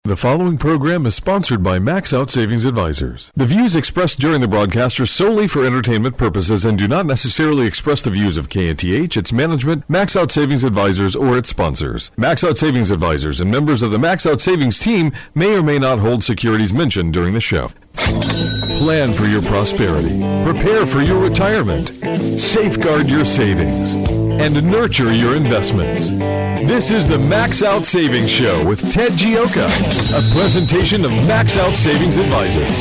The following program is sponsored by Max Out Savings Advisors. The views expressed during the broadcast are solely for entertainment purposes and do not necessarily express the views of KNTH, its management, Max Out Savings Advisors, or its sponsors. Max Out Savings Advisors and members of the Max Out Savings team may or may not hold securities mentioned during the show. Plan for your prosperity. Prepare for your retirement. Safeguard your savings. And nurture your investments. This is the Max Out Savings Show with Ted Gioka, a presentation of Max Out Savings Advisors.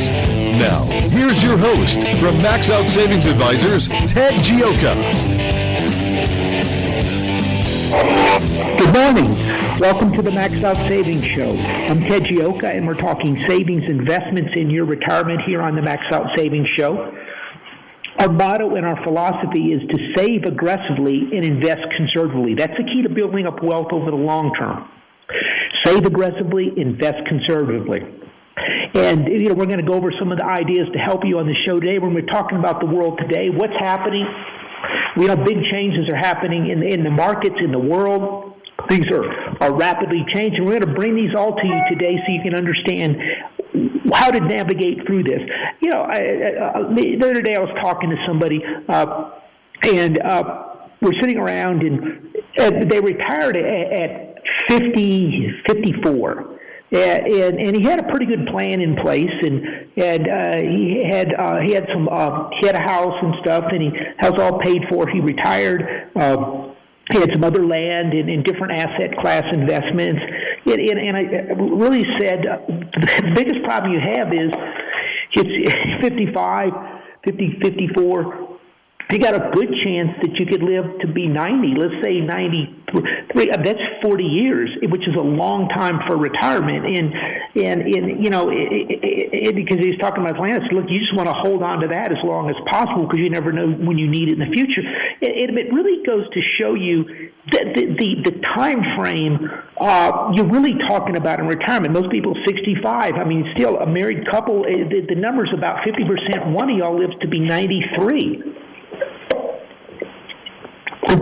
Now, here's your host from Max Out Savings Advisors, Ted Gioka. Good morning. Welcome to the Max Out Savings Show. I'm Ted Gioka, and we're talking savings investments in your retirement here on the Max Out Savings Show. Our motto and our philosophy is to save aggressively and invest conservatively. That's the key to building up wealth over the long term. Save aggressively, invest conservatively. And, we're going to go over some of the ideas to help you on the show today when we're talking about the world today, what's happening. Big changes are happening in the markets, in the world. Things are rapidly changing. We're going to bring these all to you today so you can understand how to navigate through this. The other day I was talking to somebody, and we're sitting around, and they retired at 54. And he had a pretty good plan in place, and he had a house and stuff, and he has all paid for. He retired. He had some other land and different asset class investments. And I really said, the biggest problem you have is it's 55, 50, 54. You got a good chance that you could live to be 90, let's say 93. That's 40 years, which is a long time for retirement. And because he's talking about plans, look, you just want to hold on to that as long as possible because you never know when you need it in the future. It really goes to show you that the time frame you're really talking about in retirement. Most people 65. Still a married couple, the number's about 50%. One of y'all lives to be 93.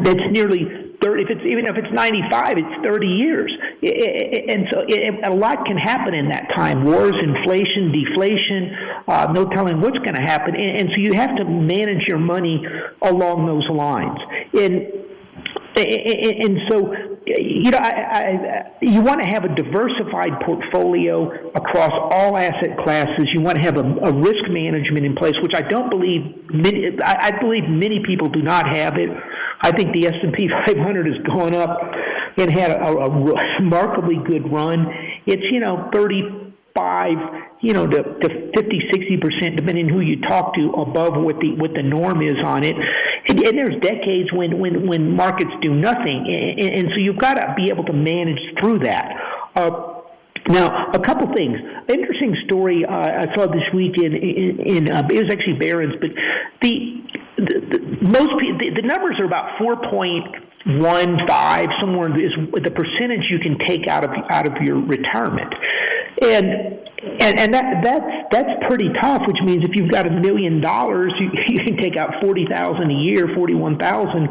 That's nearly 30. Even if it's 95, it's 30 years, and so a lot can happen in that time. Wars, inflation, deflation, no telling what's going to happen, and so you have to manage your money along those lines. And so, you want to have a diversified portfolio across all asset classes. You want to have a risk management in place, which I believe many people do not have it. I think the S&P 500 has gone up and had a remarkably good run. It's, 35, to 50, 60%, depending on who you talk to, above what the norm is on it. And there's decades when markets do nothing. And so you've got to be able to manage through that. Now, a couple things. Interesting story I saw this week it was actually Barron's, but the numbers are about 4.15, somewhere is the percentage you can take out of your retirement, and that's pretty tough. Which means if you've got $1 million, you can take out $40,000 a year, $41,000.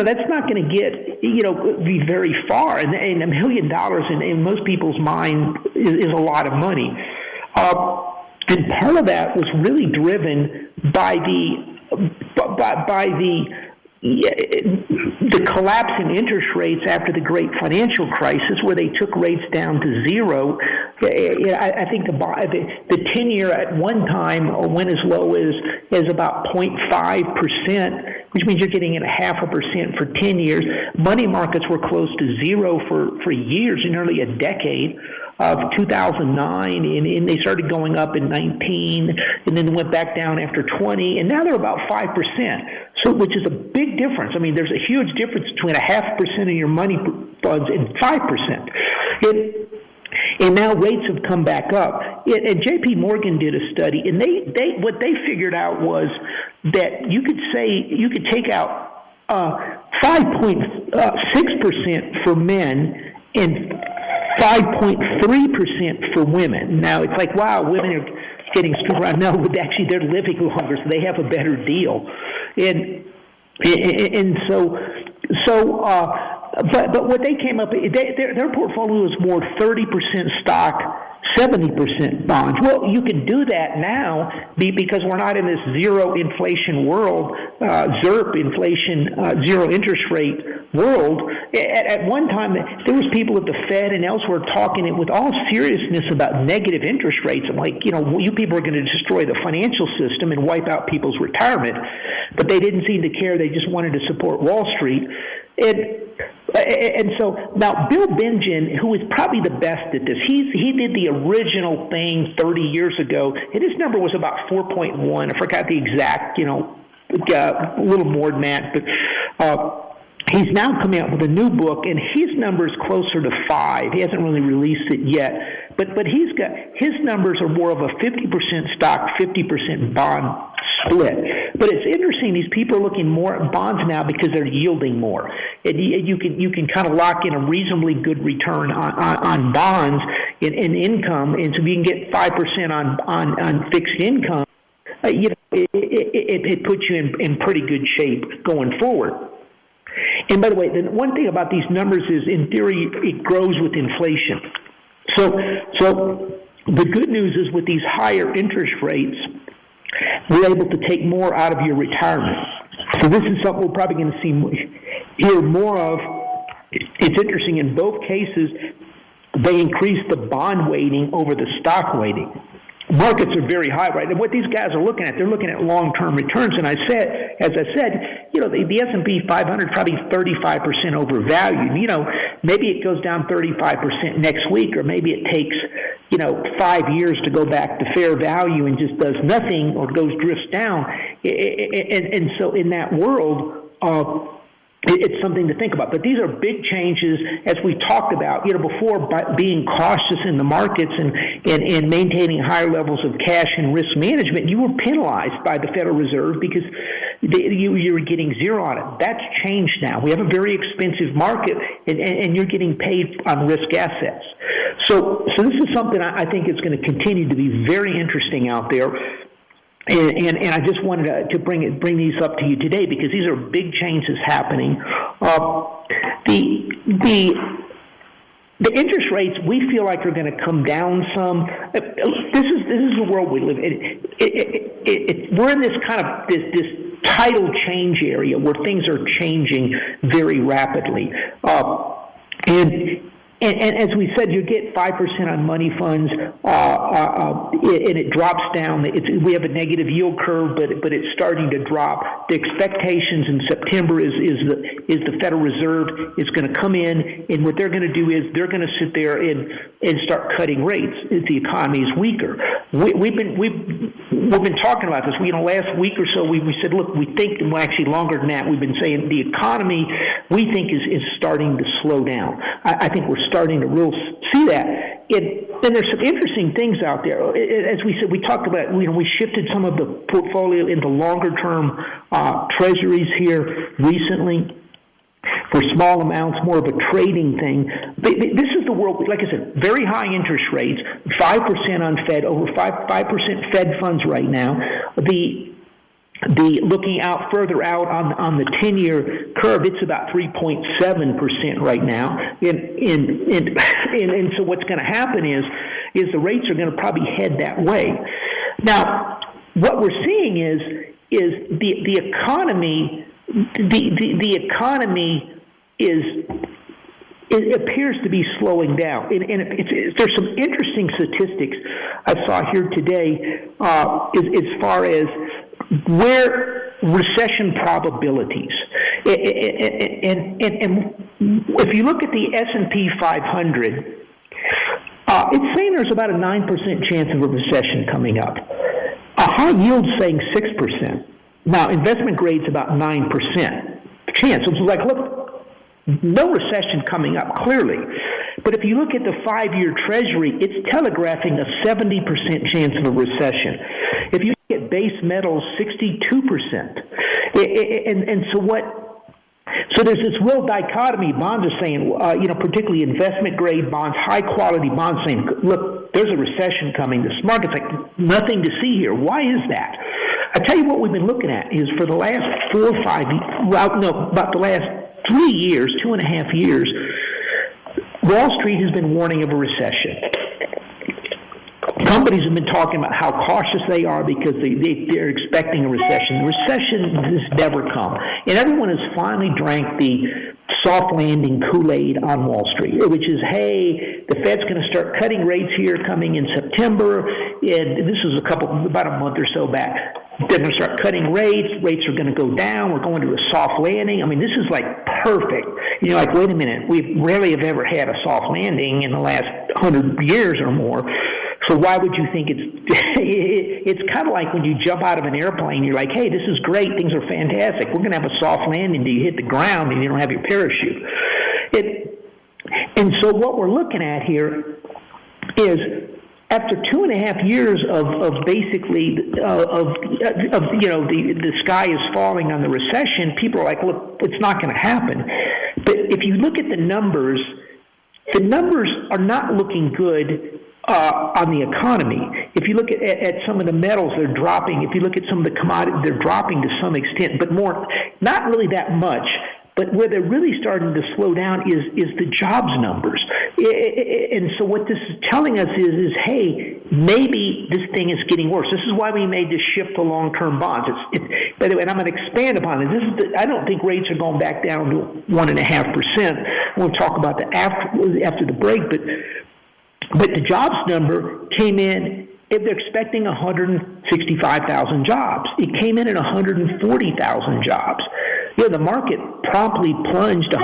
That's not going to get be very far, and $1 million in most people's mind is a lot of money. And part of that was really driven by the collapse in interest rates after the great financial crisis, where they took rates down to zero. I think the 10-year at one time went as low as about 0.5%, which means you're getting at 0.5% for 10 years. Money markets were close to zero for years, nearly a decade. Of 2009, and they started going up in 19, and then went back down after 20, and now they're about 5%. So, which is a big difference. There's a huge difference between 0.5% of your money funds and 5%. And now rates have come back up. And J.P. Morgan did a study, and what they figured out was that you could take out 5.6% for men and 5.3% for women. Now, it's like, wow, women are getting screwed around. No, actually, they're living longer, so they have a better deal. And so But what they came up, their portfolio was more 30% stock, 70% bonds. Well, you can do that now because we're not in this zero inflation world, ZIRP inflation, zero interest rate world. At one time, there was people at the Fed and elsewhere talking with all seriousness about negative interest rates. I'm like, you people are going to destroy the financial system and wipe out people's retirement. But they didn't seem to care. They just wanted to support Wall Street. And so now Bill Bingen, who is probably the best at this, he did the original thing 30 years ago, and his number was about 4.1. I forgot the exact, a little more than that, but he's now coming out with a new book, and his number is closer to 5. He hasn't really released it yet, but he's got his numbers are more of a 50% stock, 50% bond split. But it's interesting; these people are looking more at bonds now because they're yielding more. And you can kind of lock in a reasonably good return on bonds in income, and so if you can get 5% on fixed income, it puts you in pretty good shape going forward. And by the way, the one thing about these numbers is, in theory, it grows with inflation. So the good news is, with these higher interest rates, we're able to take more out of your retirement. So this is something we're probably going to hear more of. It's interesting. In both cases, they increased the bond weighting over the stock weighting. Markets are very high, right? And what these guys are looking at, they're looking at long-term returns. And as I said, the S&P 500 probably 35% overvalued. Maybe it goes down 35% next week, or maybe it takes 5 years to go back to fair value and just does nothing or drifts down. And so in that world, it's something to think about. But these are big changes, as we talked about, before, by being cautious in the markets and maintaining higher levels of cash and risk management. You were penalized by the Federal Reserve because you were getting zero on it. That's changed now. We have a very expensive market, and you're getting paid on risk assets. So this is something I think is going to continue to be very interesting out there. And I just wanted to bring these up to you today because these are big changes happening. The interest rates we feel like are going to come down some. This is the world we live in. We're in this kind of this tidal change area where things are changing very rapidly. And as we said, you get 5% on money funds, and it drops down. We have a negative yield curve, but it's starting to drop. The expectations in September is the Federal Reserve is going to come in, and what they're going to do is they're going to sit there and start cutting rates as the economy is weaker. We've been talking about this. Last week or so we said, look, we think, well, actually longer than that, we've been saying the economy we think is starting to slow down. I think we're starting to really see that. And there's some interesting things out there. As we said, we talked about, we shifted some of the portfolio into longer-term treasuries here recently for small amounts, more of a trading thing. This is the world, like I said, very high interest rates, 5% on Fed, over 5% Fed funds right now. The looking out further out on the 10-year curve, it's about 3.7% right now, and so what's going to happen is the rates are going to probably head that way. Now, what we're seeing is the economy. The economy it appears to be slowing down, and there's some interesting statistics I saw here today as far as where recession probabilities, and if you look at the S&P 500, it's saying there's about a 9% chance of a recession coming up. A high yield saying 6%. Now, investment grade's about 9% chance. So it's like, look, no recession coming up, clearly. But if you look at the 5-year Treasury, it's telegraphing a 70% chance of a recession. If you look at base metals, 62%. And so what? So there's this real dichotomy. Bonds are saying, particularly investment grade bonds, high quality bonds, saying, look, there's a recession coming. This market's like nothing to see here. Why is that? I tell you what we've been looking at is for the last 4 or 5 years, about the last 2.5 years, Wall Street has been warning of a recession. Companies have been talking about how cautious they are because they're expecting a recession. The recession has never come. And everyone has finally drank the soft landing Kool-Aid on Wall Street, which is, hey, the Fed's going to start cutting rates here coming in September. And this was about a month or so back. They're going to start cutting rates. Rates are going to go down. We're going to a soft landing. I mean, this is like perfect. You're like, wait a minute. We rarely have ever had a soft landing in the last 100 years or more. So why would you think it's kind of like when you jump out of an airplane, you're like, hey, this is great. Things are fantastic. We're going to have a soft landing until you hit the ground and you don't have your parachute. And so what we're looking at here is after 2.5 years of basically the sky is falling on the recession, people are like, look, it's not going to happen. But if you look at the numbers are not looking good on the economy. If you look at some of the metals, they're dropping. If you look at some of the commodities, they're dropping to some extent, but more, not really that much. But where they're really starting to slow down is the jobs numbers. And so what this is telling us is hey, maybe this thing is getting worse. This is why we made this shift to long-term bonds. By the way, and I'm going to expand upon it. I don't think rates are going back down to 1.5%. We'll talk about that after the break, but the jobs number came in, if they're expecting 165,000 jobs. It came in at 140,000 jobs. The market promptly plunged it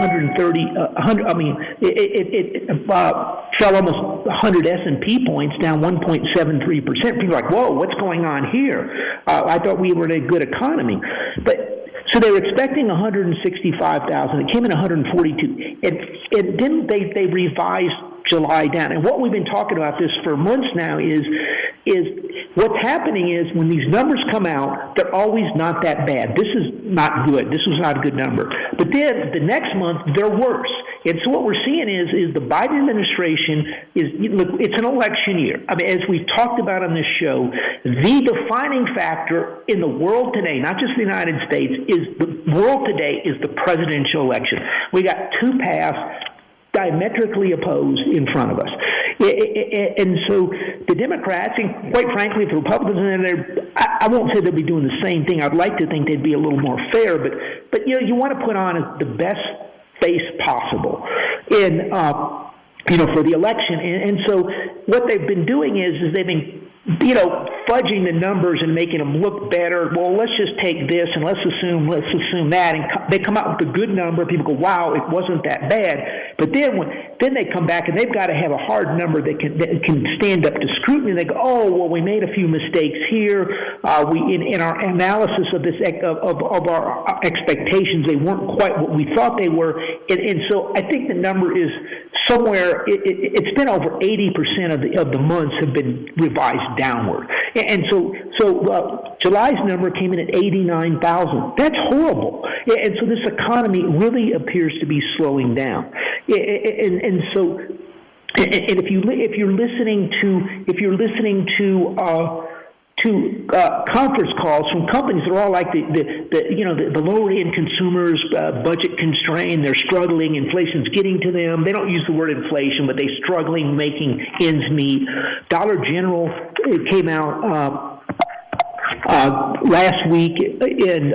fell almost 100 S&P points, down 1.73%. People are like, whoa, what's going on here? I thought we were in a good economy. So they were expecting 165,000. It came in 142. And then they revised July down. And what we've been talking about this for months now is what's happening is when these numbers come out, they're always not that bad. This is not good. This was not a good number. But then the next month, they're worse. And so what we're seeing is the Biden administration it's an election year. I mean, as we've talked about on this show, the defining factor in the world today, not just the United States, is the world today is the presidential election. We got two paths diametrically opposed in front of us. And so the Democrats, and quite frankly, the Republicans, I won't say they'll be doing the same thing. I'd like to think they'd be a little more fair, but you want to put on the best face possible for the election. And so what they've been doing is they've been fudging the numbers and making them look better. Well, let's just take this and let's assume that, and they come out with a good number. People go, wow, it wasn't that bad. But then they come back and they've got to have a hard number that can stand up to scrutiny. They go, oh, well, we made a few mistakes here. We in our analysis of this of our expectations, they weren't quite what we thought they were. And so I think the number is somewhere. It's been over 80% of the months have been revised downward. And so July's number came in at 89,000. That's horrible. And so this economy really appears to be slowing down. And if you're listening to conference calls from companies that are all like the lower end consumers, budget constrained, they're struggling, inflation's getting to them. They don't use the word inflation, but they're struggling making ends meet. Dollar General came out last week and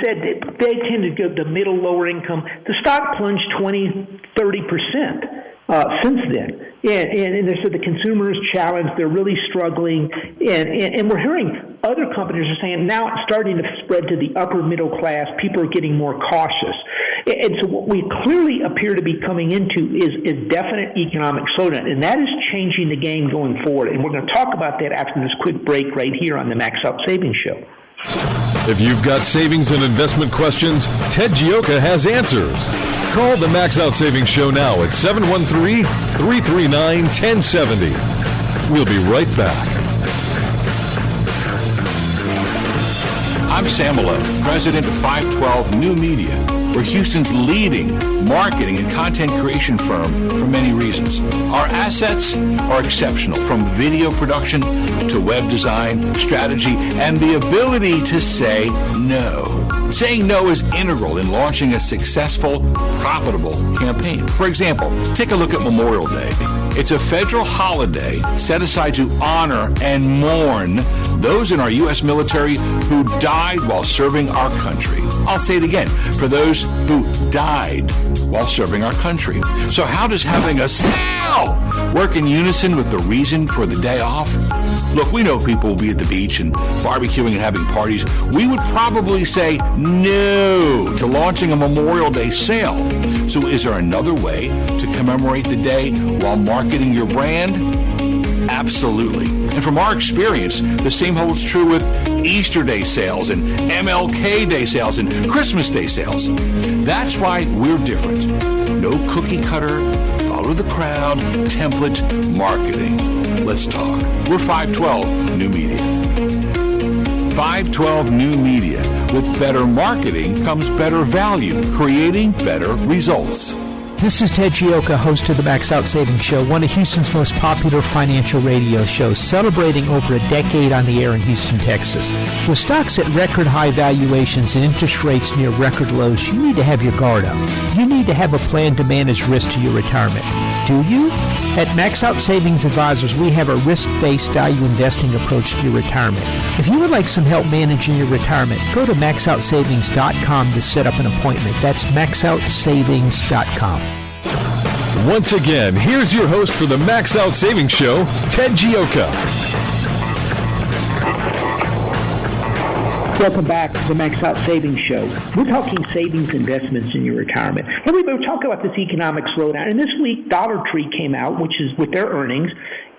said that they tend to go the middle lower income. The stock plunged 20-30%. Since then, and they said the consumer is challenged; they're really struggling, and we're hearing other companies are saying now it's starting to spread to the upper middle class. People are getting more cautious, and so what we clearly appear to be coming into is definite economic slowdown, and that is changing the game going forward. And we're going to talk about that after this quick break right here on the Max Out Savings Show. If you've got savings and investment questions, Ted Gioka has answers. Call the Max Out Savings Show now at 713-339-1070. We'll be right back. I'm Sam Malone, president of 512 New Media. We're Houston's leading marketing and content creation firm for many reasons. Our assets are exceptional, from video production to web design, strategy, and the ability to say no. Saying no is integral in launching a successful, profitable campaign. For example, take a look at Memorial Day. It's a federal holiday set aside to honor and mourn those in our U.S. military who died while serving our country. I'll say it again, for those who died while serving our country. So how does having a sale work in unison with the reason for the day off? Look, we know people will be at the beach and barbecuing and having parties. We would probably say no to launching a Memorial Day sale. So is there another way to commemorate the day while marketing your brand? Absolutely. And from our experience, the same holds true with Easter Day sales and MLK Day sales and Christmas Day sales. That's why we're different. No cookie cutter, follow the crowd, template marketing. Let's talk. We're 512 New Media. 512 New Media. With better marketing comes better value, creating better results. This is Ted Gioka, host of the Max Out Savings Show, one of Houston's most popular financial radio shows, celebrating over a decade on the air in Houston, Texas. With stocks at record high valuations and interest rates near record lows, you need to have your guard up. You need to have a plan to manage risk to your retirement. Do you? At Max Out Savings Advisors, we have a risk-based value investing approach to your retirement. If you would like some help managing your retirement, go to maxoutsavings.com to set up an appointment. That's maxoutsavings.com. Once again, here's your host for the Max Out Savings Show, Ted Gioka. Welcome back to the Max Out Savings Show. We're talking savings investments in your retirement. And we were talking about this economic slowdown. And this week, Dollar Tree came out, which is with their earnings,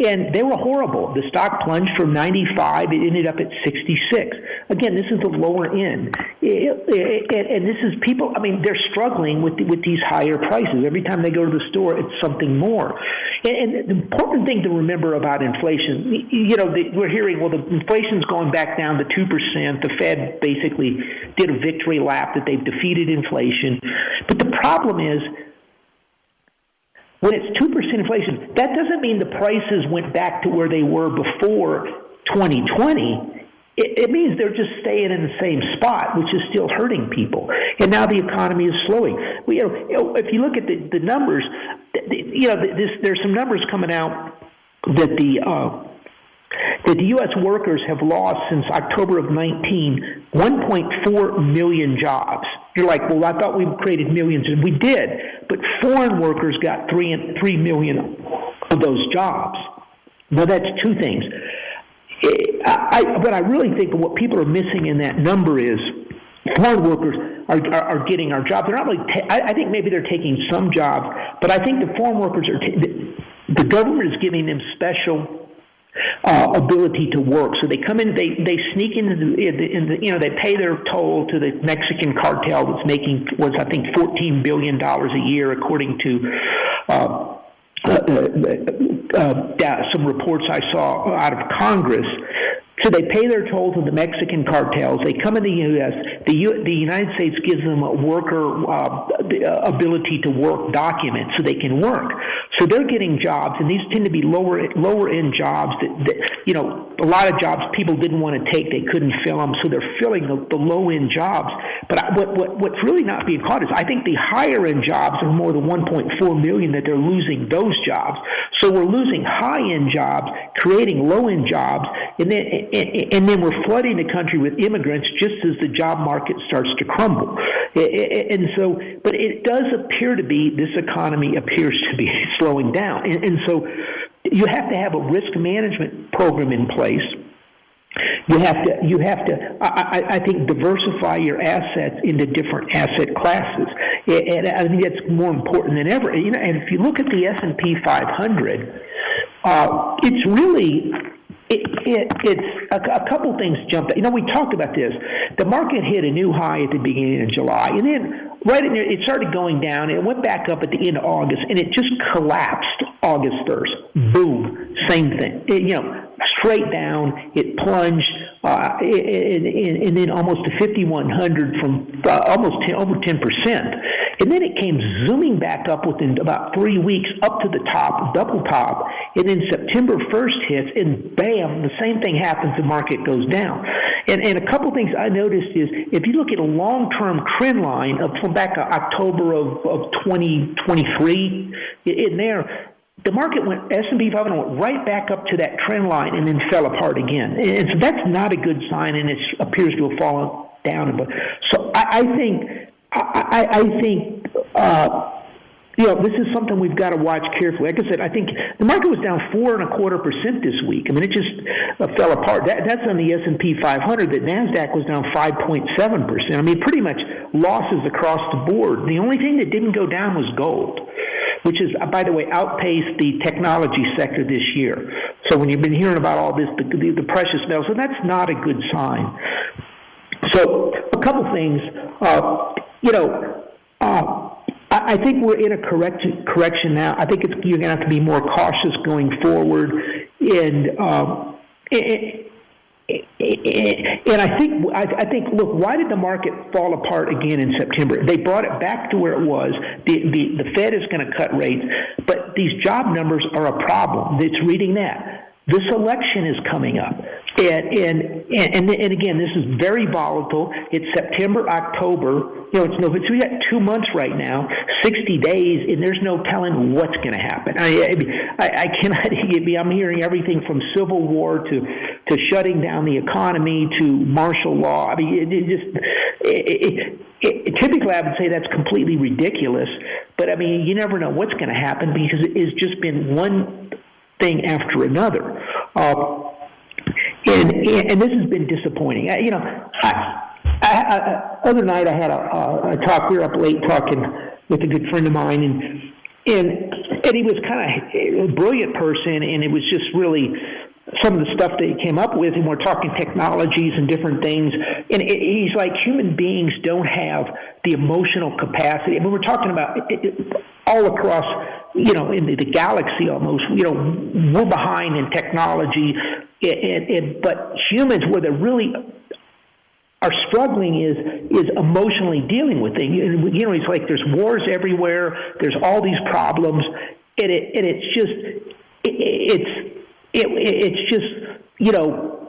and they were horrible. The stock plunged from 95. It ended up at 66. Again, this is the lower end. And this is people, I mean, they're struggling with these higher prices. Every time they go to the store, it's something more. And the important thing to remember about inflation, you know, we're hearing, well, the inflation's going back down to 2%. The Fed basically did a victory lap that they've defeated inflation. But the problem is, when it's 2% inflation, that doesn't mean the prices went back to where they were before 2020. It means they're just staying in the same spot, which is still hurting people. And now the economy is slowing. If you look at the numbers, there's some numbers coming out that the U.S. workers have lost since October of 19, 1.4 million jobs. You're like, well, I thought we created millions, and we did. But foreign workers got 3 million of those jobs. Now, that's two things. But I really think what people are missing in that number is foreign workers are getting our jobs. They're not really. I think maybe they're taking some jobs, but I think the foreign workers are. The government is giving them special ability to work. So they come in, they sneak into they pay their toll to the Mexican cartel that's making I think $14 billion a year, according to some reports I saw out of Congress. So they pay their toll to the Mexican cartels. They come in the U.S. The United States gives them a worker ability to work document so they can work. So they're getting jobs, and these tend to be lower end jobs that a lot of jobs people didn't want to take. They couldn't fill them, so they're filling the low end jobs. But what's really not being caught is I think the higher end jobs are more than 1.4 million that they're losing those jobs. So we're losing high end jobs, creating low end jobs, and then we're flooding the country with immigrants just as the job market starts to crumble. And so, but it does appear to be, this economy appears to be slowing down. And so you have to have a risk management program in place. You have to, I think, diversify your assets into different asset classes. And I think that's more important than ever. And if you look at the S&P 500, it's really... It's a couple things jumped. We talked about this. The market hit a new high at the beginning of July, and then right in there, it started going down, and it went back up at the end of August, and it just collapsed August 1st. Boom, same thing. Straight down. It plunged, and then almost to 5,100 from over 10%. And then it came zooming back up within about 3 weeks up to the top, double top. And then September 1st hits, and bam, the same thing happens. The market goes down. And a couple things I noticed is if you look at a long-term trend line from back October of 2023, in there, the market S&P 500 went right back up to that trend line and then fell apart again. And so that's not a good sign, and it appears to have fallen down. So I think this is something we've got to watch carefully. Like I said, I think the market was down 4.25% this week. I mean, it just fell apart. That's on the S&P 500. The NASDAQ was down 5.7%. I mean, pretty much losses across the board. The only thing that didn't go down was gold, which is, by the way, outpaced the technology sector this year. So when you've been hearing about all this, the precious metals, so that's not a good sign. So a couple things, I think we're in a correction now. I think you're going to have to be more cautious going forward, and I think. Look, why did the market fall apart again in September? They brought it back to where it was. The Fed is going to cut rates, but these job numbers are a problem. It's reading that. This election is coming up, and again, this is very volatile. It's September, October. So we got 2 months right now, 60 days, and there's no telling what's going to happen. I cannot. I'm hearing everything from civil war to shutting down the economy to martial law. I mean, typically I would say that's completely ridiculous, but I mean, you never know what's going to happen because it's just been one thing after another, and this has been disappointing. Other night I had a talk. We were up late talking with a good friend of mine, and he was kind of a brilliant person, and it was just really some of the stuff that he came up with, and we're talking technologies and different things, and he's like, human beings don't have the emotional capacity. I mean, we're talking about all across, in the galaxy almost, we're behind in technology, but humans, where they really are struggling is emotionally dealing with things. It's like there's wars everywhere, there's all these problems, and it's just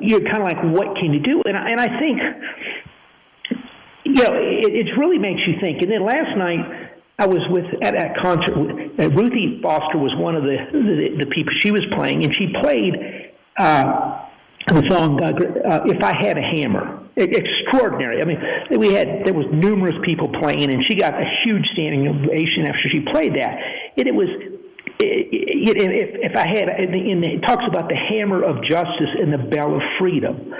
you're kind of like, what can you do? And I think, it really makes you think. And then last night I was at a concert. Ruthie Foster was one of the people. She was playing, and she played the song "If I Had a Hammer." Extraordinary. I mean, there was numerous people playing, and she got a huge standing ovation after she played that. And it was. If I had, it talks about the hammer of justice and the bell of freedom,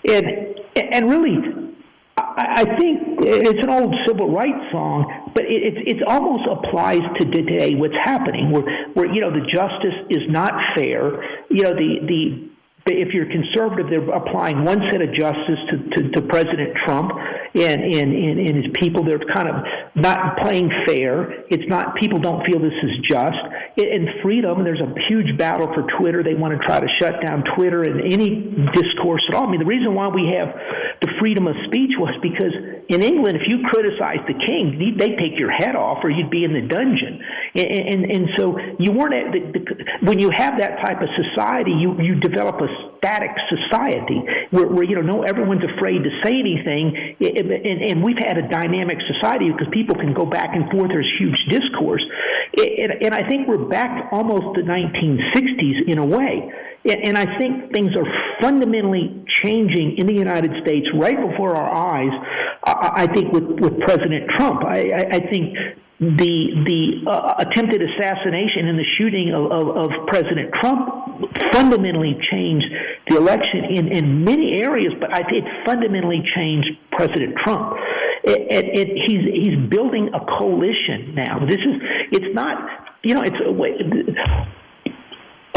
and really, I think it's an old civil rights song, but it almost applies to today. What's happening, where the justice is not fair. If you're conservative, they're applying one set of justice to President Trump and his people. They're kind of not playing fair. It's not, people don't feel this is just. In freedom, there's a huge battle for Twitter. They want to try to shut down Twitter and any discourse at all. I mean, the reason why we have the freedom of speech was because in England, if you criticize the king, they take your head off or you'd be in the dungeon. And so you weren't when you have that type of society, you develop a static society where everyone's afraid to say anything, and we've had a dynamic society because people can go back and forth. There's huge discourse, and I think we're back almost to the 1960s in a way. And I think things are fundamentally changing in the United States right before our eyes. I think with President Trump, I think the attempted assassination and the shooting of President Trump fundamentally changed the election in many areas, but I think it fundamentally changed President Trump. He's building a coalition now. It's not,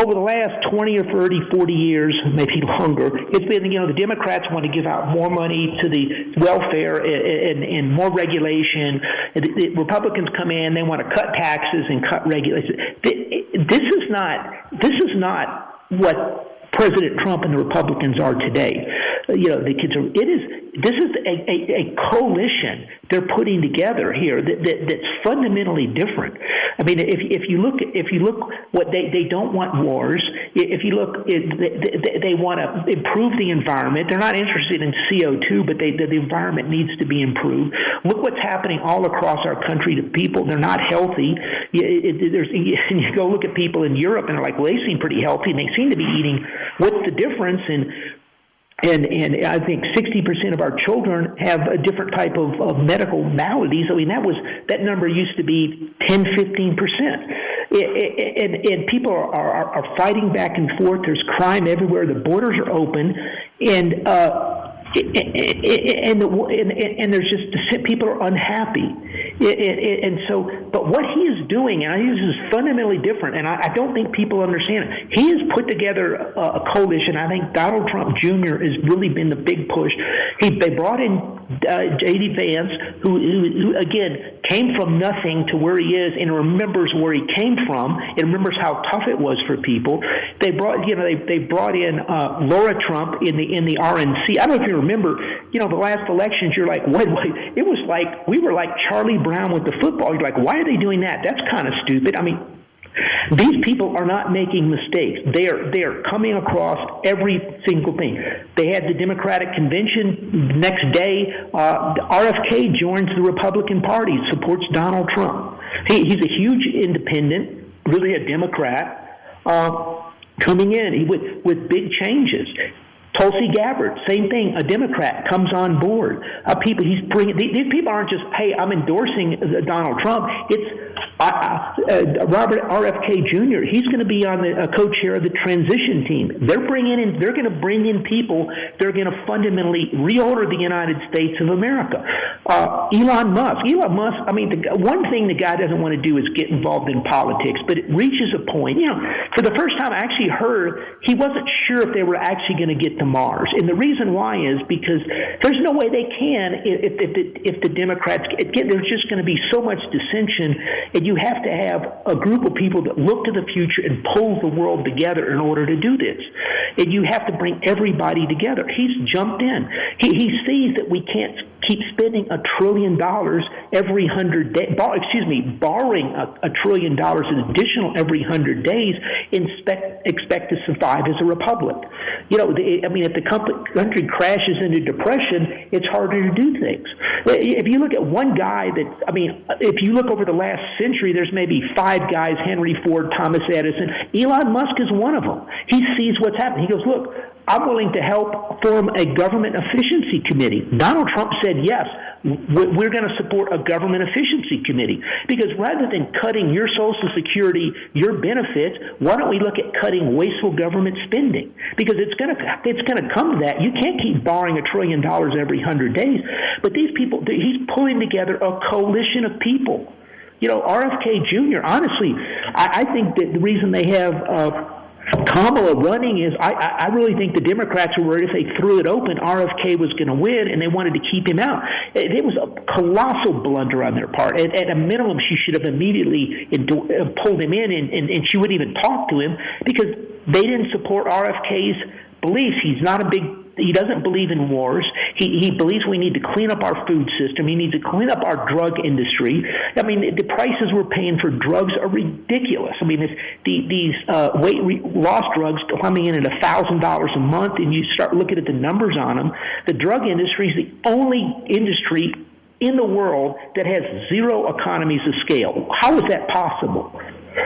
over the last 20 or 30, 40 years, maybe longer, it's been, the Democrats want to give out more money to the welfare and more regulation. The Republicans come in, they want to cut taxes and cut regulation. This is not what President Trump and the Republicans are today. This is a coalition they're putting together here that's fundamentally different. I mean, if you look what they don't want wars. If you look, they want to improve the environment. They're not interested in CO2, but the environment needs to be improved. Look what's happening all across our country to people. They're not healthy. You go look at people in Europe, and they're like, well, they seem pretty healthy, and they seem to be eating. What's the difference? And I think 60% of our children have a different type of medical maladies. I mean, that number used to be 10, 15%. And people are fighting back and forth. There's crime everywhere. The borders are open, and there's just people are unhappy. And so, but what he is doing, and I think this is fundamentally different, and I don't think people understand it. He has put together a coalition. I think Donald Trump Jr. has really been the big push. They brought in J.D. Vance, who again came from nothing to where he is, and remembers where he came from, and remembers how tough it was for people. They brought in Laura Trump in the RNC. I don't know if you remember, the last elections. You're like, wait, it was like we were like Charlie Brown with the football. You're like, why are they doing that? That's kind of stupid. I mean, these people are not making mistakes. They are coming across every single thing. They had the Democratic convention. The next day, RFK joins the Republican Party, supports Donald Trump. He's a huge independent, really a Democrat, coming in with big changes. Tulsi Gabbard, same thing. A Democrat comes on board. These people aren't just, hey, I'm endorsing Donald Trump. It's Robert RFK Jr. He's going to be on the co-chair of the transition team. They're going to bring in people. They're going to fundamentally reorder the United States of America. Elon Musk. I mean, one thing the guy doesn't want to do is get involved in politics, but it reaches a point. For the first time, I actually heard he wasn't sure if they were actually going to get to Mars, and the reason why is because there's no way they can if the Democrats. There's just going to be so much dissension, and you have to have a group of people that look to the future and pull the world together in order to do this. And you have to bring everybody together. He's jumped in. He sees that we can't keep spending $1 trillion every 100 days. Borrowing $1 trillion an additional every 100 days, expect to survive as a republic. If the country crashes into depression, it's harder to do things. If you look at one guy if you look over the last century, there's maybe 5 guys: Henry Ford, Thomas Edison. Elon Musk is one of them. He sees what's happening. He goes, look, I'm willing to help form a government efficiency committee. Donald Trump said, yes, we're going to support a government efficiency committee, because rather than cutting your Social Security, your benefits, why don't we look at cutting wasteful government spending? Because it's going to come to that. You can't keep borrowing $1 trillion every 100 days. But these people, he's pulling together a coalition of people. RFK Jr., honestly, I think that the reason they have Kamala running is I really think the Democrats were worried if they threw it open, RFK was going to win, and they wanted to keep him out. It was a colossal blunder on their part. At a minimum, she should have immediately pulled him in, and she wouldn't even talk to him, because they didn't support RFK's beliefs. He doesn't believe in wars. He believes we need to clean up our food system. He needs to clean up our drug industry. I mean, the prices we're paying for drugs are ridiculous. I mean, these weight loss drugs coming in at $1,000 a month, and you start looking at the numbers on them. The drug industry is the only industry in the world that has zero economies of scale. How is that possible?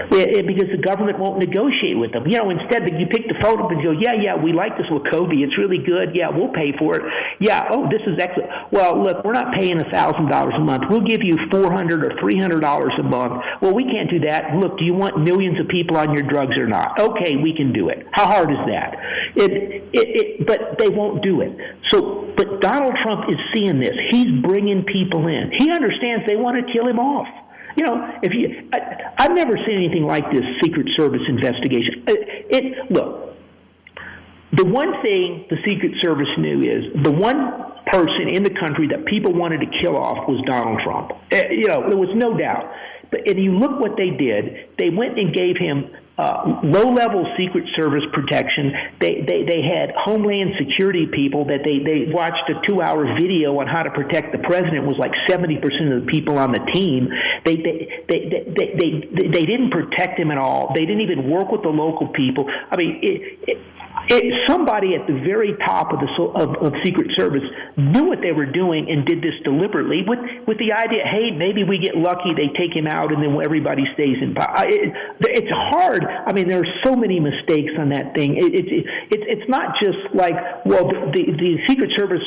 Because the government won't negotiate with them. Instead, you pick the phone up and go, yeah, we like this Wegovy. It's really good. Yeah, we'll pay for it. Yeah, this is excellent. Well, look, we're not paying $1,000 a month. We'll give you $400 or $300 a month. Well, we can't do that. Look, do you want millions of people on your drugs or not? Okay, we can do it. How hard is that? But they won't do it. But Donald Trump is seeing this. He's bringing people in. He understands they want to kill him off. I've never seen anything like this Secret Service investigation. Look, the one thing the Secret Service knew is the one person in the country that people wanted to kill off was Donald Trump. There was no doubt. And you look what they did. They went and gave him low-level Secret Service protection. They had Homeland Security people that they watched a 2-hour video on how to protect the president. Was like 70% of the people on the team. They didn't protect him at all. They didn't even work with the local people. I mean, somebody at the very top of the Secret Service knew what they were doing and did this deliberately with the idea, hey, maybe we get lucky, they take him out, and then everybody stays in power. It's hard. I mean, there are so many mistakes on that thing. It's not just like, well, the Secret Service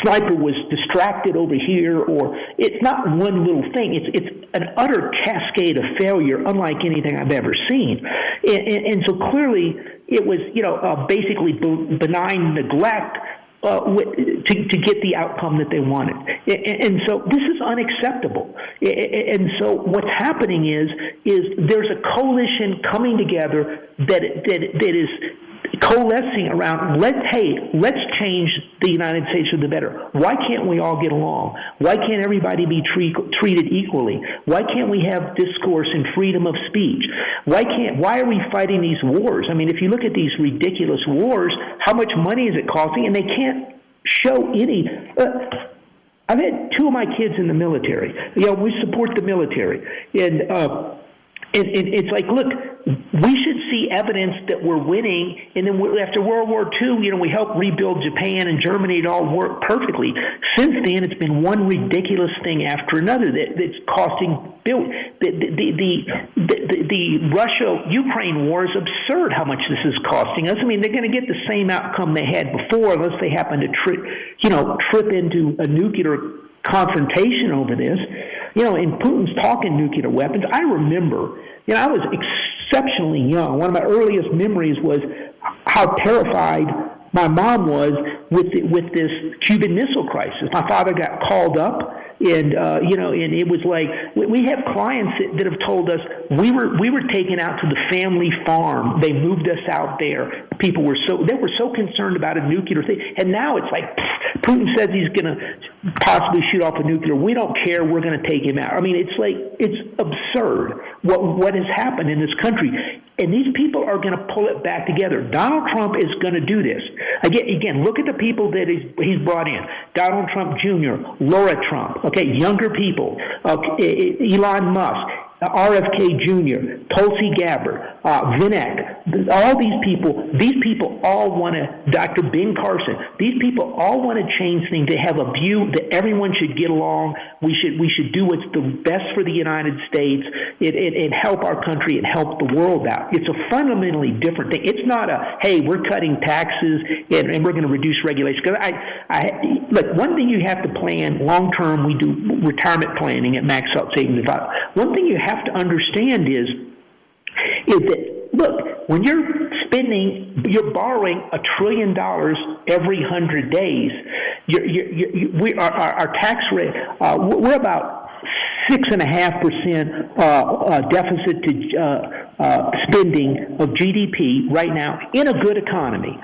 sniper was distracted over here, or it's not one little thing. It's an utter cascade of failure, unlike anything I've ever seen. And so clearly, it was basically benign neglect to get the outcome that they wanted. And so this is unacceptable. And so what's happening is there's a coalition coming together that is coalescing around, let's change the United States for the better. Why can't we all get along? Why can't everybody be treated equally? Why can't we have discourse and freedom of speech? Why are we fighting these wars? I mean, if you look at these ridiculous wars, how much money is it costing? And they can't show any. I've had 2 of my kids in the military. We support the military. And it's like, look, we should see evidence that we're winning, and then after World War II, we helped rebuild Japan and Germany. It all worked perfectly. Since then, it's been one ridiculous thing after another that's costing. The Russia-Ukraine war is absurd. How much this is costing us? I mean, they're going to get the same outcome they had before, unless they happen to trip into a nuclear confrontation over this. And Putin's talking nuclear weapons. I remember, I was exceptionally young. One of my earliest memories was how terrified my mom was with this Cuban Missile Crisis. My father got called up, and and it was like we have clients that have told us we were taken out to the family farm. They moved us out there. People were so concerned about a nuclear thing, and now it's like Putin says he's going to possibly shoot off a nuclear. We don't care. We're going to take him out. I mean, it's absurd what has happened in this country. And these people are going to pull it back together. Donald Trump is going to do this. Again, look at the people that he's brought in. Donald Trump Jr., Laura Trump, younger people, Elon Musk, RFK Jr., Tulsi Gabbard, Vinay, all these people all want to, Dr. Ben Carson, these people all want to change things. They have a view that everyone should get along. We should do what's the best for the United States and help our country and help the world out. It's a fundamentally different thing. It's not hey, we're cutting taxes and we're going to reduce regulation. Because look, one thing you have to plan long term, we do retirement planning at Max Out Savings Advisors. One thing you have to understand is that, look, when you're borrowing $1 trillion every 100 days. Our tax rate, we're about 6.5% deficit to spending of GDP right now in a good economy.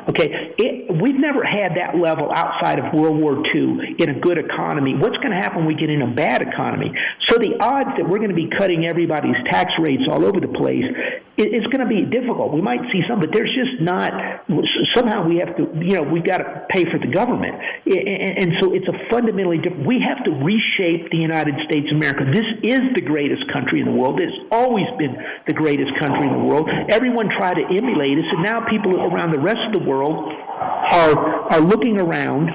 We've never had that level outside of World War II in a good economy. What's going to happen when we get in a bad economy? So the odds that we're going to be cutting everybody's tax rates all over the place is going to be difficult. We might see some, but there's just not. Somehow we have to, we've got to pay for the government. And so it's a fundamentally different. We have to reshape the United States of America. This is the greatest country in the world. It's always been the greatest country in the world. Everyone tried to emulate us, and now people around the rest of the world are looking around.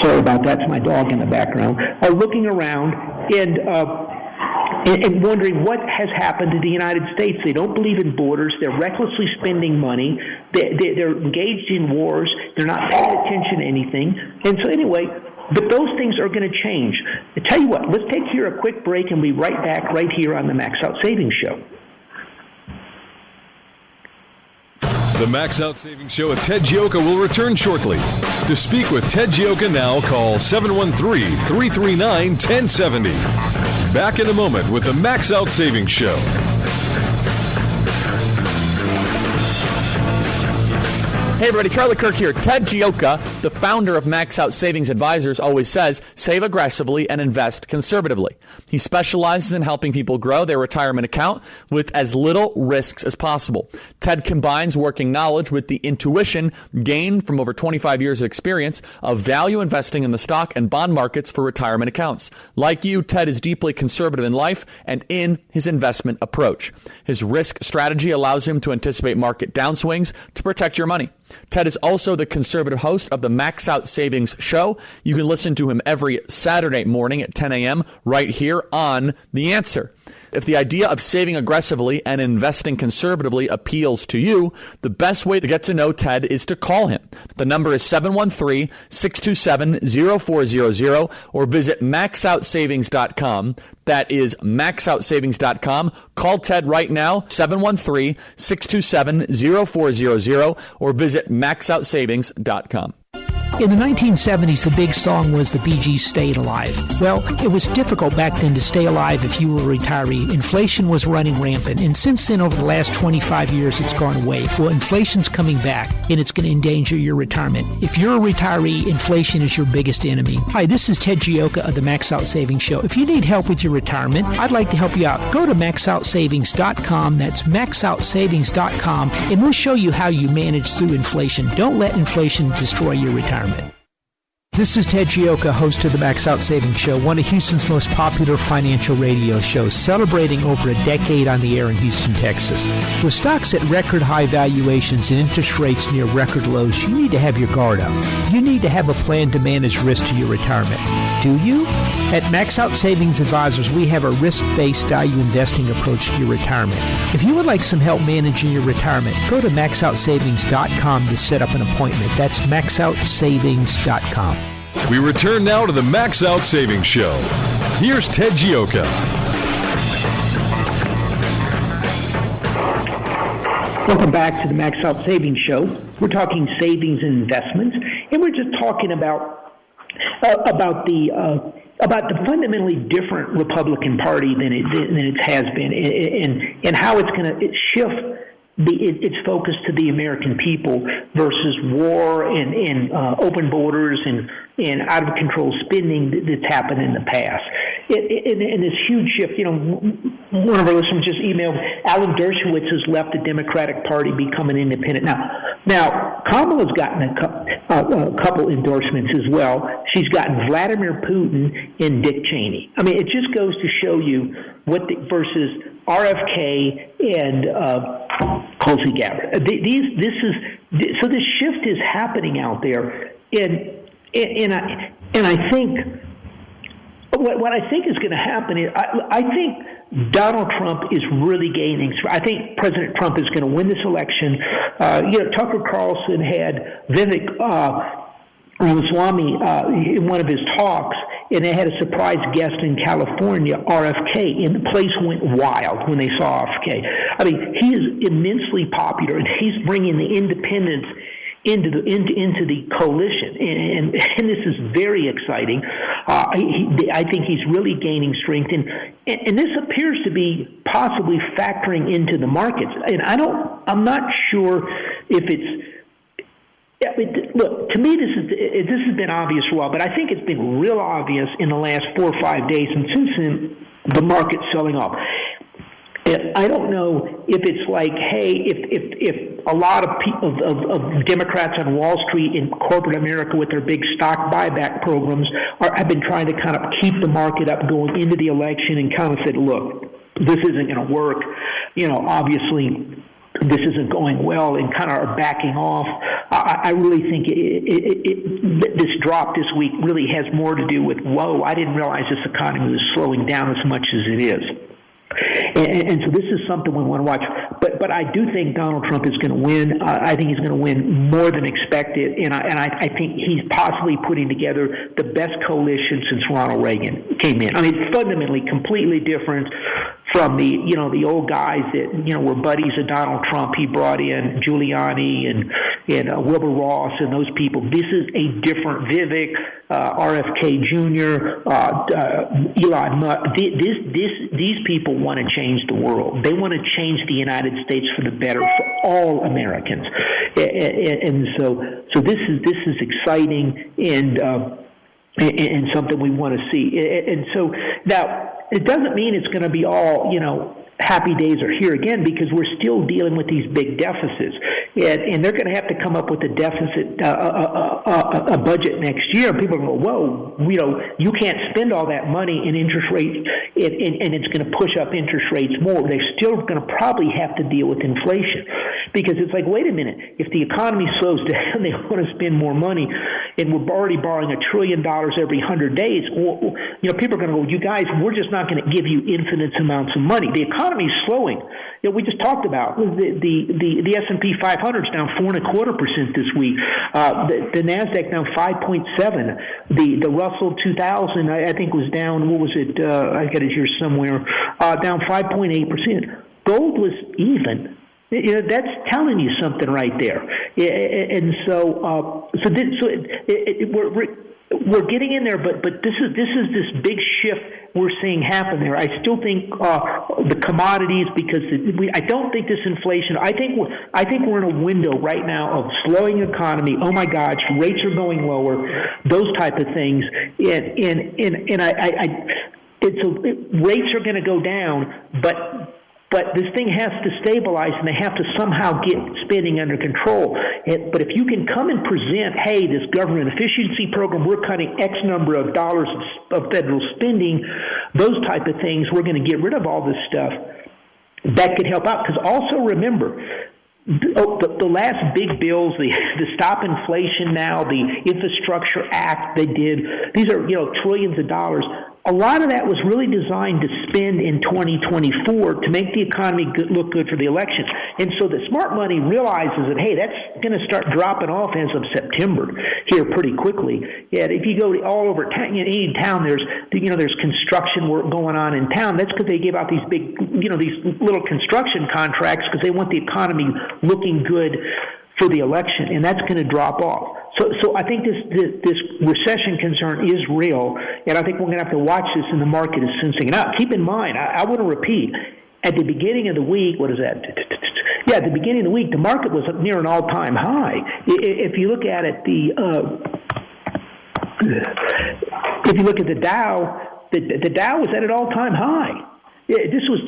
Sorry about that. It's my dog in the background. Are looking around and wondering what has happened to the United States. They don't believe in borders. They're recklessly spending money. They're engaged in wars. They're not paying attention to anything. And so anyway, but those things are going to change. I tell you what, let's take here a quick break and be right back right here on the Max Out Savings Show. The Max Out Savings Show with Ted Gioka will return shortly. To speak with Ted Gioka now, call 713-339-1070. Back in a moment with the Max Out Savings Show. Hey everybody, Charlie Kirk here. Ted Gioka, the founder of Max Out Savings Advisors, always says, save aggressively and invest conservatively. He specializes in helping people grow their retirement account with as little risks as possible. Ted combines working knowledge with the intuition gained from over 25 years of experience of value investing in the stock and bond markets for retirement accounts. Like you, Ted is deeply conservative in life and in his investment approach. His risk strategy allows him to anticipate market downswings to protect your money. Ted is also the conservative host of the Max Out Savings Show. You can listen to him every Saturday morning at 10 a.m. right here on The Answer. If the idea of saving aggressively and investing conservatively appeals to you, the best way to get to know Ted is to call him. The number is 713-627-0400 or visit maxoutsavings.com. That is maxoutsavings.com. Call Ted right now, 713-627-0400 or visit maxoutsavings.com. In the 1970s, the big song was the Bee Gees' Stayed Alive. Well, it was difficult back then to stay alive if you were a retiree. Inflation was running rampant, and since then, over the last 25 years, it's gone away. Well, inflation's coming back, and it's going to endanger your retirement. If you're a retiree, inflation is your biggest enemy. Hi, this is Ted Gioka of the Max Out Savings Show. If you need help with your retirement, I'd like to help you out. Go to maxoutsavings.com. That's maxoutsavings.com, and we'll show you how you manage through inflation. Don't let inflation destroy your retirement. This is Ted Gioka, host of the Max Out Savings Show, one of Houston's most popular financial radio shows, celebrating over a decade on the air in Houston, Texas. With stocks at record high valuations and interest rates near record lows, you need to have your guard up. You need to have a plan to manage risk to your retirement. Do you? At Max Out Savings Advisors, we have a risk-based value investing approach to your retirement. If you would like some help managing your retirement, go to maxoutsavings.com to set up an appointment. That's maxoutsavings.com. We return now to the Max Out Savings Show. Here's Ted Gioka. Welcome back to the Max Out Savings Show. We're talking savings and investments, and we're just talking about the fundamentally different Republican Party than it has been, and how it's going to shift its focus to the American people versus war and open borders and out of control spending that's happened in the past. And this huge shift, one of our listeners just emailed, Alan Dershowitz has left the Democratic Party, become an independent. Now Kamala's gotten a couple endorsements as well. She's gotten Vladimir Putin and Dick Cheney. I mean, it just goes to show you versus RFK and Tulsi Gabbard. So this shift is happening out there, and I think what I think is going to happen is I think Donald Trump is really gaining. I think President Trump is going to win this election. Tucker Carlson had Vivek Ramaswamy in one of his talks, and they had a surprise guest in California, RFK, and the place went wild when they saw RFK. I mean, he is immensely popular, and he's bringing the independents into the coalition, and this is very exciting. I think he's really gaining strength, and this appears to be possibly factoring into the markets. And I'm not sure if it's. Look, to me, this has been obvious for a while, but I think it's been real obvious in the last 4 or 5 days, and since then, the market's selling off. I don't know if it's like, hey, if a lot of people, of Democrats on Wall Street in corporate America with their big stock buyback programs have been trying to kind of keep the market up going into the election and kind of said, look, this isn't going to work. Obviously, this isn't going well, and kind of are backing off. I really think this drop this week really has more to do with, whoa, I didn't realize this economy was slowing down as much as it is. And so this is something we want to watch. But I do think Donald Trump is going to win. I think he's going to win more than expected. And I think he's possibly putting together the best coalition since Ronald Reagan came in. I mean, fundamentally completely different from the old guys that, were buddies of Donald Trump. He brought in Giuliani and Wilbur Ross and those people. This is a different Vivek, RFK Jr., Elon Musk. These people want to change the world. They want to change the United States for the better for all Americans. and so this is exciting and something we want to see. And so now it doesn't mean it's going to be all happy days are here again, because we're still dealing with these big deficits, and they're going to have to come up with a deficit, a budget next year. And people are going to go, whoa, you can't spend all that money in interest rates, and it's going to push up interest rates more. They're still going to probably have to deal with inflation, because it's like, wait a minute, if the economy slows down, they want to spend more money, and we're already borrowing $1 trillion every 100 days. Well, people are going to go, you guys, we're just not going to give you infinite amounts of money. The economy is slowing. We just talked about the S&P 500 is down 4.25% this week. The Nasdaq down 5.7. The Russell 2000 I think was down. What was it? I got it here somewhere. Down 5.8%. Gold was even. That's telling you something right there. And so we're getting in there, but this is this big shift we're seeing happen there. I still think the commodities, because I don't think this inflation. I think we're in a window right now of slowing economy. Oh my gosh, rates are going lower. Those type of things, rates are going to go down, but this thing has to stabilize, and they have to somehow get spending under control. But if you can come and present, hey, this government efficiency program, we're cutting X number of dollars of federal spending, those type of things, we're going to get rid of all this stuff, that could help out. Because also remember, the last big bills, the Stop Inflation Now, the Infrastructure Act they did, these are trillions of dollars. A lot of that was really designed to spend in 2024 to make the economy look good for the election. And so the smart money realizes that, hey, that's going to start dropping off as of September here pretty quickly. Yeah, if you go all over any town, there's construction work going on in town. That's because they give out these big, these little construction contracts because they want the economy looking good for the election, and that's going to drop off. So I think this recession concern is real, and I think we're going to have to watch this, and the market is sensing it out. Keep in mind, I want to repeat, at the beginning of the week, what is that? Yeah, at the beginning of the week, the market was near an all-time high. If you look at it, if you look at the Dow, the Dow was at an all-time high. This was,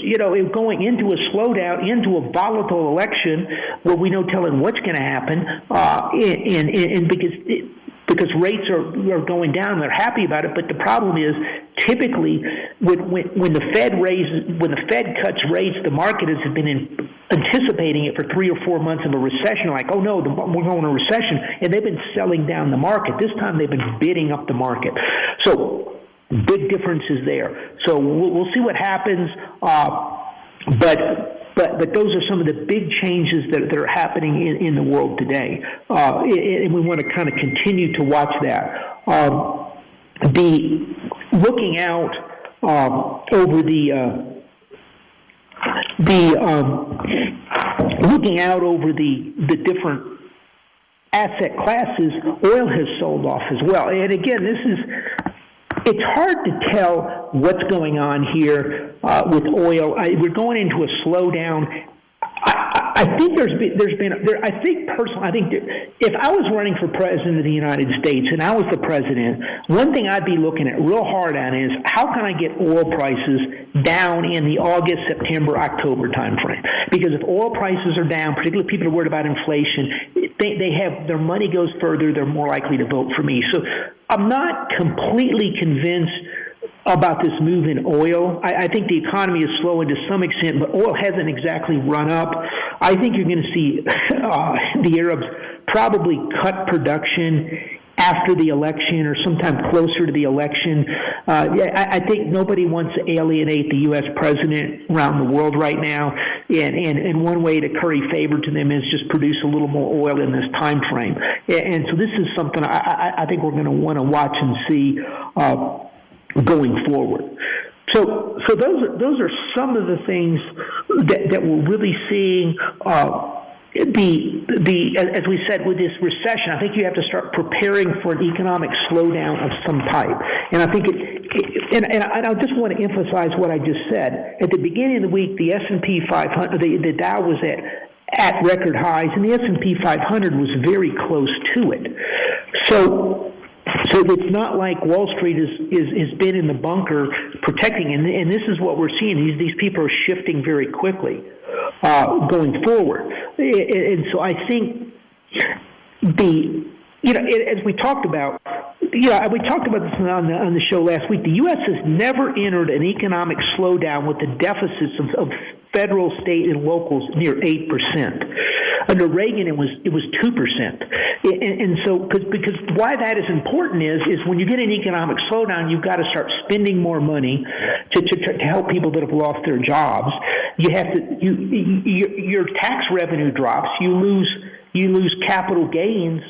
going into a slowdown, into a volatile election where we no telling what's going to happen, and because rates are going down, they're happy about it. But the problem is, typically, when the Fed cuts rates, the market has been anticipating it for 3 or 4 months of a recession. Like, oh no, we're going to a recession, and they've been selling down the market. This time, they've been bidding up the market. So big differences there. So we'll see what happens, but those are some of the big changes that are happening in the world today, and we want to kind of continue to watch that. Looking out over the different asset classes, oil has sold off as well. And again, it's hard to tell what's going on here with oil. We're going into a slowdown. I think I think if I was running for president of the United States and I was the president, one thing I'd be looking at real hard at is how can I get oil prices down in the August, September, October timeframe? Because if oil prices are down, particularly people are worried about inflation, they have their money goes further, they're more likely to vote for me. So I'm not completely convinced about this move in oil. I think the economy is slowing to some extent, but oil hasn't exactly run up. I think you're going to see the Arabs probably cut production after the election or sometime closer to the election. I think nobody wants to alienate the U.S. president around the world right now, and one way to curry favor to them is just produce a little more oil in this time frame. And so this is something I think we're going to want to watch and see going forward. So those are some of the things that we're really seeing. As we said, with this recession, I think you have to start preparing for an economic slowdown of some type. And I think and I just want to emphasize what I just said. At the beginning of the week, the S&P 500, the Dow was at record highs, and the S&P 500 was very close to it. So it's not like Wall Street has been in the bunker protecting, and this is what we're seeing. These people are shifting very quickly going forward, and so I think as we talked about. We talked about this on the show last week. The U.S. has never entered an economic slowdown with the deficits of federal, state, and locals near 8%. Under Reagan, it was 2%. And so, because why that is important is when you get an economic slowdown, you've got to start spending more money to help people that have lost their jobs. You have to your tax revenue drops. You lose capital gains.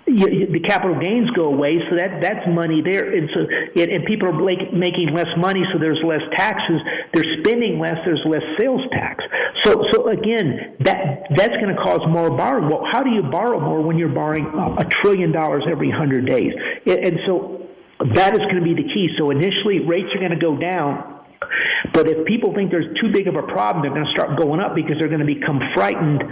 The capital gains go away, so that's money there, and so and people are making less money, so there's less taxes. They're spending less. There's less sales tax. So again, that's going to cause more borrowing. Well, how do you borrow more when you're borrowing $1 trillion every 100 days? And so that is going to be the key. So initially, rates are going to go down. But if people think there's too big of a problem, they're going to start going up because they're going to become frightened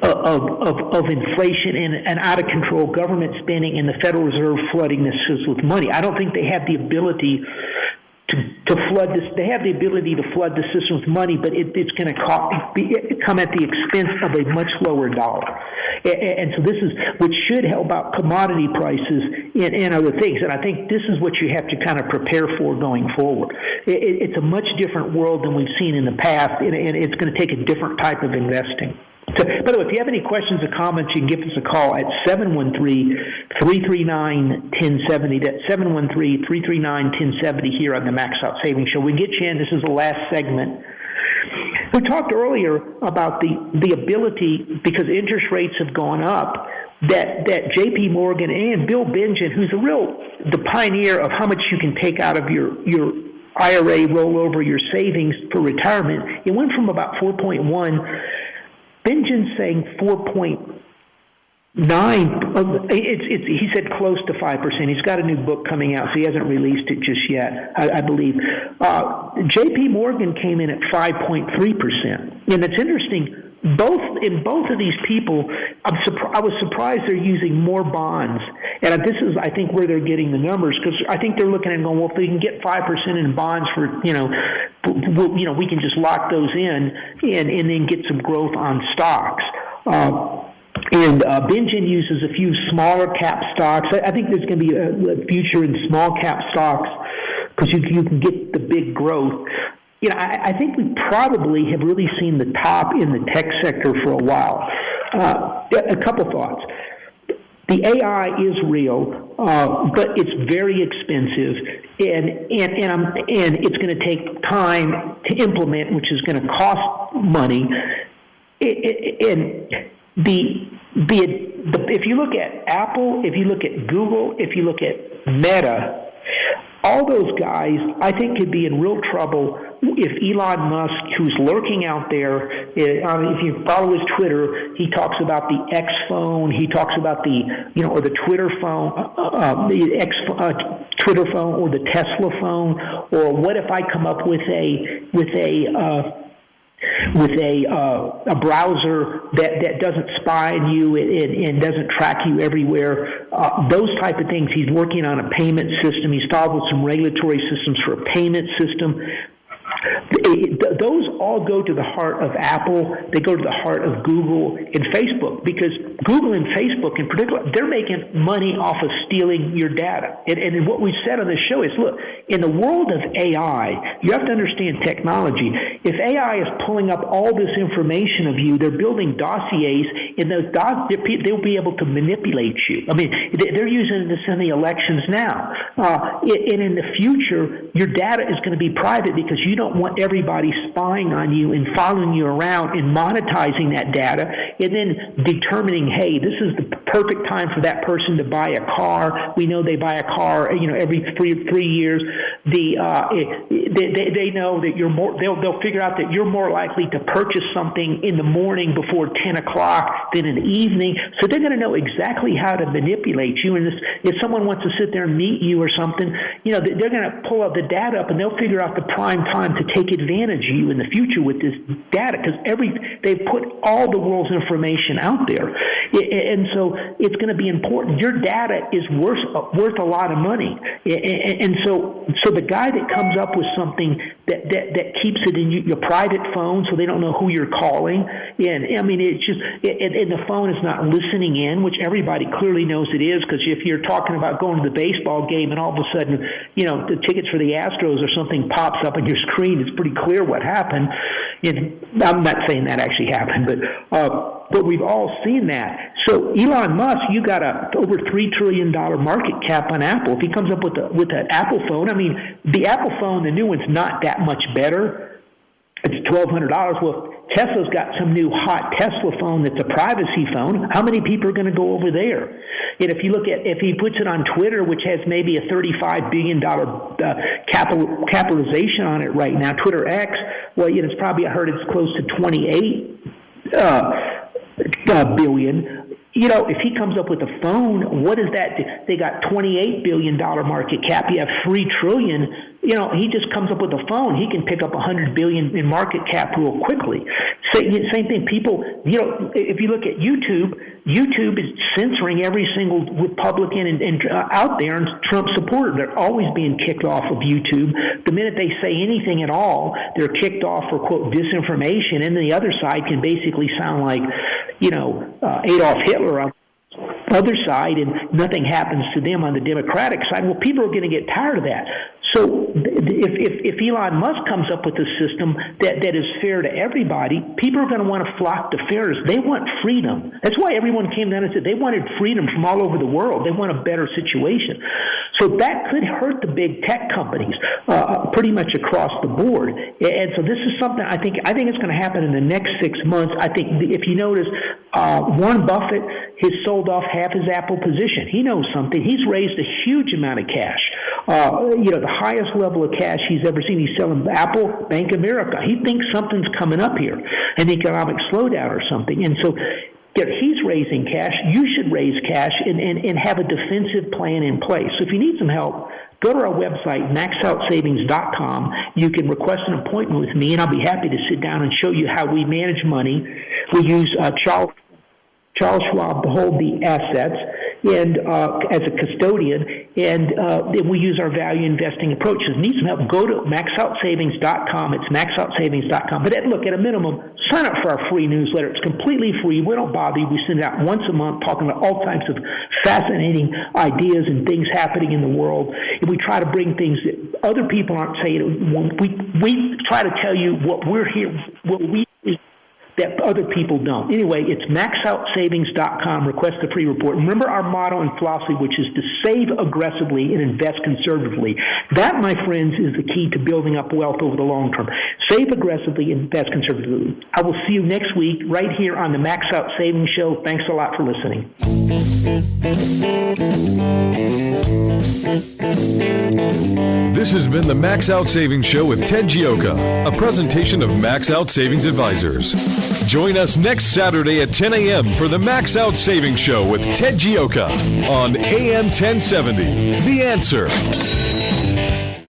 of inflation and out of control government spending and the Federal Reserve flooding the system with money. I don't think they have the ability to flood this. They have the ability to flood the system with money, but it's going to come at the expense of a much lower dollar. And so this is what should help out commodity prices and other things. And I think this is what you have to kind of prepare for going forward. It's a much different world than we've seen in the past, and it's going to take a different type of investing. So, by the way, if you have any questions or comments, you can give us a call at 713-339-1070. That's 713-339-1070 here on the Max Out Savings Show. We get you in. This is the last segment. We talked earlier about the ability, because interest rates have gone up, that J.P. Morgan and Bill Bengen, who's the pioneer of how much you can take out of your IRA, roll over your savings for retirement, it went from about 4.1. Bengen's saying 4.9. He said close to 5%. He's got a new book coming out, so he hasn't released it just yet, I believe. J.P. Morgan came in at 5.3%. And it's interesting, both of these people, I was surprised they're using more bonds. And this is, I think, where they're getting the numbers, because I think they're looking and going, well, if they can get 5% in bonds for, we can just lock those in and then get some growth on stocks. And Bengen uses a few smaller cap stocks. I think there's going to be a future in small cap stocks because you can get the big growth. I think we probably have really seen the top in the tech sector for a while. A couple thoughts. The AI is real, but it's very expensive, and it's going to take time to implement, which is going to cost money. If you look at Apple, if you look at Google, if you look at Meta, all those guys, I think, could be in real trouble if Elon Musk, who's lurking out there, if you follow his Twitter, he talks about the X phone, he talks about or the Twitter phone, Twitter phone, or the Tesla phone, or what if I come up with a browser that doesn't spy on you and doesn't track you everywhere. Those type of things. He's working on a payment system. He's followed with some regulatory systems for a payment system. Those all go to the heart of Apple. They go to the heart of Google and Facebook, because Google and Facebook in particular, they're making money off of stealing your data. And what we said on the show is, look, in the world of AI, you have to understand technology. If AI is pulling up all this information of you, they're building dossiers, and they'll be able to manipulate you. I mean, they're using this in the elections now. And in the future, your data is going to be private because you don't want everybody spying on you and following you around and monetizing that data and then determining, hey, this is the perfect time for that person to buy a car. We know they buy a car, every three years. They know that you're more. They'll figure out that you're more likely to purchase something in the morning before 10 o'clock than in the evening. So they're going to know exactly how to manipulate you. And if someone wants to sit there and meet you or something, they're going to pull up the the data up, and they'll figure out the prime time to take advantage of you in the future with this data, because they've put all the world's information out there. And so it's going to be important. Your data is worth a lot of money. And so the guy that comes up with something that keeps it in your private phone so they don't know who you're calling, and I mean, it's just, and the phone is not listening in, which everybody clearly knows it is, because if you're talking about going to the baseball game and all of a sudden, the tickets for the Astros or something pops up on your screen, it's pretty clear what happened. And I'm not saying that actually happened, but we've all seen that. So Elon Musk, you got over $3 trillion market cap on Apple. If he comes up with an Apple phone, I mean, the Apple phone, the new one's not that much better. It's $1,200. Well, Tesla's got some new hot Tesla phone that's a privacy phone. How many people are going to go over there? And if he puts it on Twitter, which has maybe a $35 billion capitalization on it right now, Twitter X, well, it's probably, I heard it's close to 28 billion. If he comes up with a phone, what is that? They got $28 billion market cap. You have $3 trillion. He just comes up with a phone. He can pick up $100 billion in market cap real quickly. Same thing. People, if you look at YouTube is censoring every single Republican and out there and Trump supporter. They're always being kicked off of YouTube. The minute they say anything at all, they're kicked off for, quote, disinformation. And the other side can basically sound like, Adolf Hitler on the other side, and nothing happens to them on the Democratic side. Well, people are going to get tired of that. So if Elon Musk comes up with a system that is fair to everybody, people are going to want to flock to fairness. They want freedom. That's why everyone came down and said they wanted freedom from all over the world. They want a better situation. So that could hurt the big tech companies pretty much across the board. And so this is something I think it's going to happen in the next 6 months. I think if you notice, Warren Buffett has sold off half his Apple position. He knows something. He's raised a huge amount of cash. The highest level of cash he's ever seen. He's selling Apple, Bank of America. He thinks something's coming up here, an economic slowdown or something. And so he's raising cash. You should raise cash and have a defensive plan in place. So if you need some help, go to our website, maxoutsavings.com. You can request an appointment with me, and I'll be happy to sit down and show you how we manage money. We use Charles Schwab to hold the assets and as a custodian, and we use our value investing approach. If you need some help, go to maxoutsavings.com. It's maxoutsavings.com. But look, at a minimum, sign up for our free newsletter. It's completely free. We don't bother you. We send it out once a month talking about all types of fascinating ideas and things happening in the world. And we try to bring things that other people aren't saying. We try to tell you what we're here, what we that other people don't. Anyway, it's maxoutsavings.com. Request a free report. Remember our motto and philosophy, which is to save aggressively and invest conservatively. That, my friends, is the key to building up wealth over the long term. Save aggressively, invest conservatively. I will see you next week right here on the Max Out Savings Show. Thanks a lot for listening. This has been the Max Out Savings Show with Ted Gioka, a presentation of Max Out Savings Advisors. Join us next Saturday at 10 a.m. for the Max Out Savings Show with Ted Gioka on AM 1070. The Answer.